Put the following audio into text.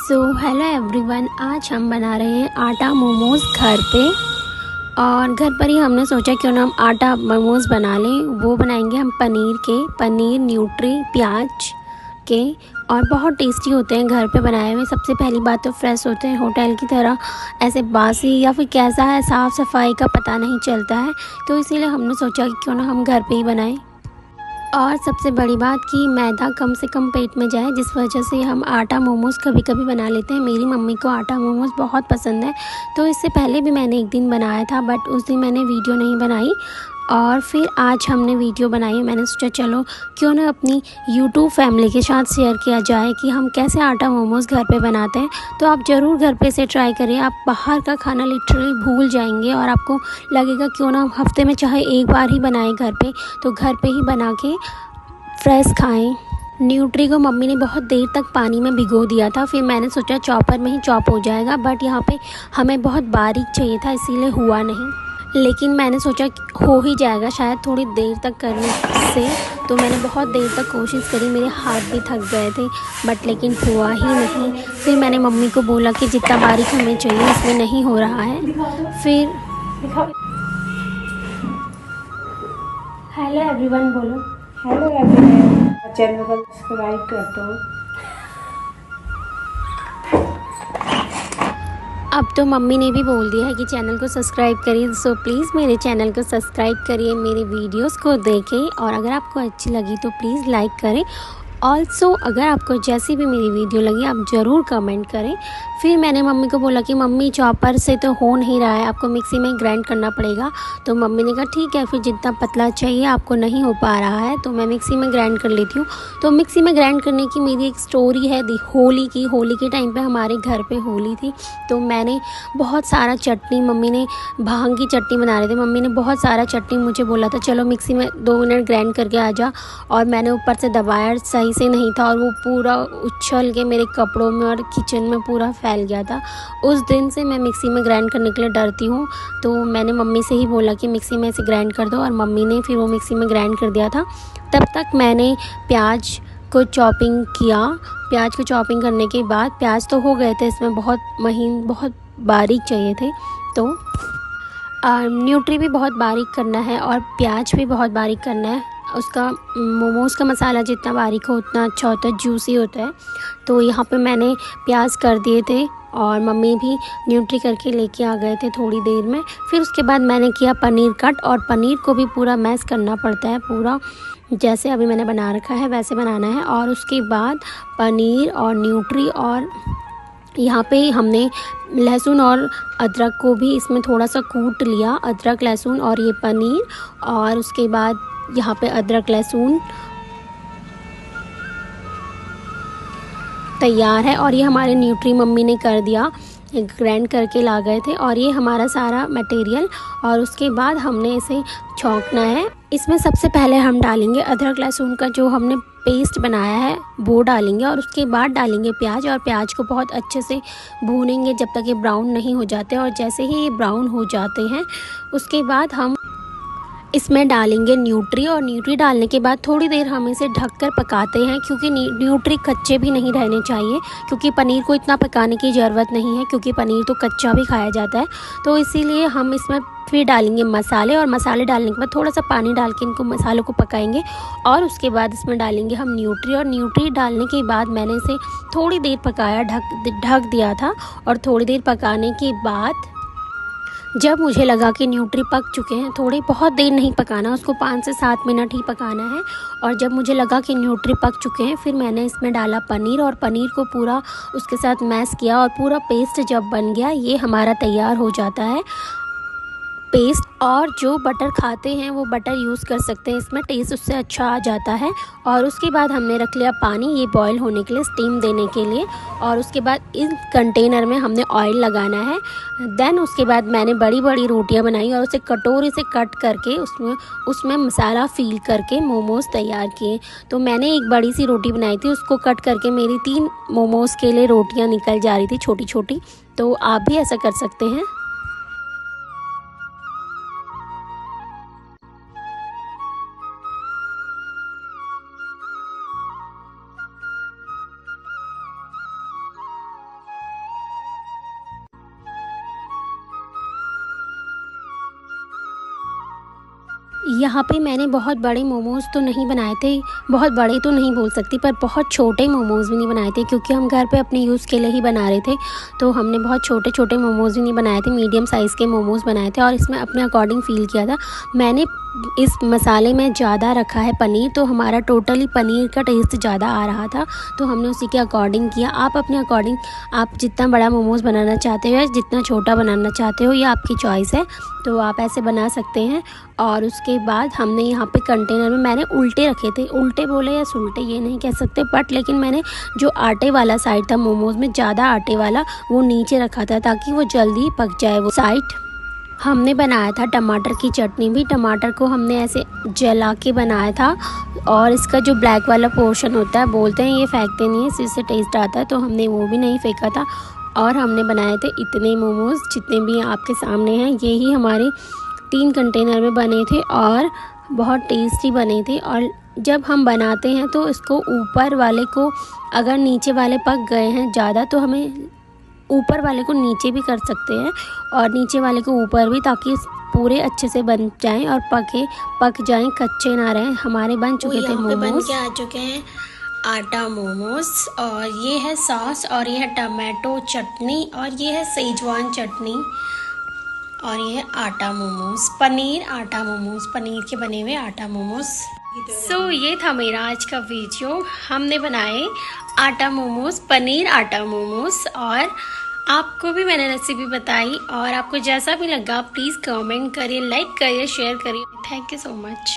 Hello everyone, आज हम बना रहे हैं आटा मोमोज़ घर पे। और घर पर ही हमने सोचा क्यों ना हम आटा मोमोज़ बना लें। वो बनाएंगे हम पनीर न्यूट्री प्याज के, और बहुत टेस्टी होते हैं घर पे बनाए हुए। सबसे पहली बात तो फ्रेश होते हैं, होटल की तरह ऐसे बासी या फिर कैसा है साफ़ सफाई का पता नहीं चलता है। तो इसीलिए हमने सोचा कि क्यों ना हम घर पे ही बनाएं। और सबसे बड़ी बात कि मैदा कम से कम पेट में जाए, जिस वजह से हम आटा मोमोज़ कभी कभी बना लेते हैं। मेरी मम्मी को आटा मोमोज़ बहुत पसंद है, तो इससे पहले भी मैंने एक दिन बनाया था, बट उस दिन मैंने वीडियो नहीं बनाई। और फिर आज हमने वीडियो बनाई है। मैंने सोचा चलो क्यों ना अपनी यूट्यूब फैमिली के साथ शेयर किया जाए कि हम कैसे आटा मोमोज़ घर पे बनाते हैं। तो आप ज़रूर घर पे से ट्राई करिए। आप बाहर का खाना लिटरली भूल जाएंगे और आपको लगेगा क्यों ना हम हफ्ते में चाहे एक बार ही बनाएं घर पे, तो घर पे ही बना के फ्रेश खाएं। न्यूट्री को मम्मी ने बहुत देर तक पानी में भिगो दिया था, फिर मैंने सोचा चॉपर में ही चॉप हो जाएगा, बट यहाँ पे हमें बहुत बारीक चाहिए था, इसीलिए हुआ नहीं। लेकिन मैंने सोचा हो ही जाएगा शायद थोड़ी देर तक करने से। तो मैंने बहुत देर तक कोशिश करी, मेरे हाथ भी थक गए थे, बट लेकिन हुआ ही नहीं। फिर मैंने मम्मी को बोला कि जितना बारीक हमें चाहिए इसमें नहीं हो रहा है। फिर हेलो एवरीवन बोलो। हेलो एवरीवन, चैनल को सब्सक्राइब कर दो। अब तो मम्मी ने भी बोल दिया है कि चैनल को सब्सक्राइब करिए, सो प्लीज़ मेरे चैनल को सब्सक्राइब करिए, मेरे वीडियोस को देखें, और अगर आपको अच्छी लगी तो प्लीज़ लाइक करें। ऑल्सो अगर आपको जैसी भी मेरी वीडियो लगी आप ज़रूर कमेंट करें। फिर मैंने मम्मी को बोला कि मम्मी चॉपर से तो हो नहीं रहा है, आपको मिक्सी में ग्राइंड करना पड़ेगा। तो मम्मी ने कहा ठीक है, फिर जितना पतला चाहिए आपको नहीं हो पा रहा है तो मैं मिक्सी में ग्राइंड कर लेती हूँ। तो मिक्सी में ग्राइंड करने की मेरी एक स्टोरी है होली की। होली के टाइम पे हमारे घर पे होली थी, तो मैंने बहुत सारा चटनी, मम्मी ने भांग की चटनी बना रहे थे, मम्मी ने बहुत सारा चटनी मुझे बोला था चलो मिक्सी में 2 मिनट ग्राइंड करके आ जा। और मैंने ऊपर से दबाया सही से नहीं था, और वो पूरा उछल के मेरे कपड़ों में और किचन में पूरा फैल गया था। उस दिन से मैं मिक्सी में ग्राइंड करने के लिए डरती हूँ। तो मैंने मम्मी से ही बोला कि मिक्सी में ऐसे ग्राइंड कर दो, और मम्मी ने फिर वो मिक्सी में ग्राइंड कर दिया था। तब तक मैंने प्याज को चॉपिंग किया। प्याज को चॉपिंग करने के बाद प्याज तो हो गए थे, इसमें बहुत महीन बहुत बारीक चाहिए थे। तो न्यूट्री भी बहुत बारीक करना है और प्याज भी बहुत बारीक करना है। उसका मोमोज़ का मसाला जितना बारीक हो उतना अच्छा होता है, जूसी होता है। तो यहाँ पे मैंने प्याज कर दिए थे, और मम्मी भी न्यूट्री करके लेके आ गए थे थोड़ी देर में। फिर उसके बाद मैंने किया पनीर कट, और पनीर को भी पूरा मैश करना पड़ता है, पूरा जैसे अभी मैंने बना रखा है वैसे बनाना है। और उसके बाद पनीर और न्यूट्री, और यहाँ पे हमने लहसुन और अदरक को भी इसमें थोड़ा सा कूट लिया, अदरक लहसुन और ये पनीर। और उसके बाद यहाँ पे अदरक लहसुन तैयार है, और ये हमारे न्यूट्री मम्मी ने कर दिया, ग्राइंड करके ला गए थे। और ये हमारा सारा मटेरियल, और उसके बाद हमने इसे छौंकना है। इसमें सबसे पहले हम डालेंगे अदरक लहसुन का जो हमने पेस्ट बनाया है वो डालेंगे, और उसके बाद डालेंगे प्याज, और प्याज को बहुत अच्छे से भूनेंगे जब तक ये ब्राउन नहीं हो जाते। और जैसे ही ये ब्राउन हो जाते हैं उसके बाद हम इसमें डालेंगे न्यूट्री, और न्यूट्री डालने के बाद थोड़ी देर हम इसे ढककर पकाते हैं, क्योंकि न्यूट्री कच्चे भी नहीं रहने चाहिए, क्योंकि पनीर को इतना पकाने की ज़रूरत नहीं है, क्योंकि पनीर तो कच्चा भी खाया जाता है। तो इसीलिए हम इसमें फिर डालेंगे मसाले, और मसाले डालने के बाद थोड़ा सा पानी डाल के इनको मसालों को पकाएंगे। और उसके बाद इसमें डालेंगे हम न्यूट्री, और न्यूट्री डालने के बाद मैंने इसे थोड़ी देर पकाया, ढक दिया था। और थोड़ी देर पकाने के बाद जब मुझे लगा कि न्यूट्री पक चुके हैं, थोड़ी बहुत देर नहीं पकाना, उसको 5 से 7 मिनट ही पकाना है। और जब मुझे लगा कि न्यूट्री पक चुके हैं, फिर मैंने इसमें डाला पनीर, और पनीर को पूरा उसके साथ मैश किया, और पूरा पेस्ट जब बन गया ये हमारा तैयार हो जाता है पेस्ट। और जो बटर खाते हैं वो बटर यूज़ कर सकते हैं, इसमें टेस्ट उससे अच्छा आ जाता है। और उसके बाद हमने रख लिया पानी, ये बॉईल होने के लिए, स्टीम देने के लिए। और उसके बाद इस कंटेनर में हमने ऑयल लगाना है। देन उसके बाद मैंने बड़ी बड़ी रोटियां बनाई, और उसे कटोरी से कट करके उसमें मसाला फील करके मोमोज़ तैयार किए। तो मैंने एक बड़ी सी रोटी बनाई थी, उसको कट करके मेरी 3 मोमोज़ के लिए रोटियाँ निकल जा रही थी छोटी छोटी। तो आप भी ऐसा कर सकते हैं। यहाँ पे मैंने बहुत बड़े मोमोज़ तो नहीं बनाए थे, बहुत बड़े तो नहीं बोल सकती, पर बहुत छोटे मोमोज़ भी नहीं बनाए थे, क्योंकि हम घर पे अपने यूज़ के लिए ही बना रहे थे। तो हमने बहुत छोटे छोटे मोमोज़ भी नहीं बनाए थे, मीडियम साइज़ के मोमोज़ बनाए थे और इसमें अपने अकॉर्डिंग फ़ील किया था। मैंने इस मसाले में ज़्यादा रखा है पनीर, तो हमारा टोटली पनीर का टेस्ट ज़्यादा आ रहा था, तो हमने उसी के अकॉर्डिंग किया। आप अपने अकॉर्डिंग, आप जितना बड़ा मोमोज़ बनाना चाहते हो या जितना छोटा बनाना चाहते हो, ये आपकी चॉइस है, तो आप ऐसे बना सकते हैं। और उसके बाद हमने यहाँ पे कंटेनर में मैंने उल्टे रखे थे, उल्टे बोले या सुलटे ये नहीं कह सकते, बट लेकिन मैंने जो आटे वाला साइड था मोमोज़ में, ज़्यादा आटे वाला, वो नीचे रखा था ताकि वो जल्दी पक जाए वो साइड। हमने बनाया था टमाटर की चटनी भी। टमाटर को हमने ऐसे जला के बनाया था और इसका जो ब्लैक वाला पोर्शन होता है, बोलते हैं ये फेंकते नहीं है, इससे टेस्ट आता है, तो हमने वो भी नहीं फेंका था। और हमने बनाए थे इतने मोमोज़ जितने भी आपके सामने हैं, यही हमारे 3 कंटेनर में बने थे और बहुत टेस्टी बने थे। और जब हम बनाते हैं तो इसको ऊपर वाले को, अगर नीचे वाले पक गए हैं ज़्यादा, तो हमें ऊपर वाले को नीचे भी कर सकते हैं और नीचे वाले को ऊपर भी, ताकि पूरे अच्छे से बन जाएं और पक जाएं, कच्चे ना रहें। हमारे बन चुके थे मोमोज, बन के आ चुके हैं आटा मोमोज, और ये है सॉस, और ये है टमाटो चटनी, और ये है सेजवान चटनी, और ये है आटा मोमोज, पनीर आटा मोमोज, पनीर के बने हुए आटा मोमोज। सो ये था मेरा आज का वीडियो। हमने बनाए आटा मोमोज, पनीर आटा मोमोज, और आपको भी मैंने रेसिपी बताई। और आपको जैसा भी लगा प्लीज़ कमेंट करिए, लाइक करिए, शेयर करिए। Thank you so much.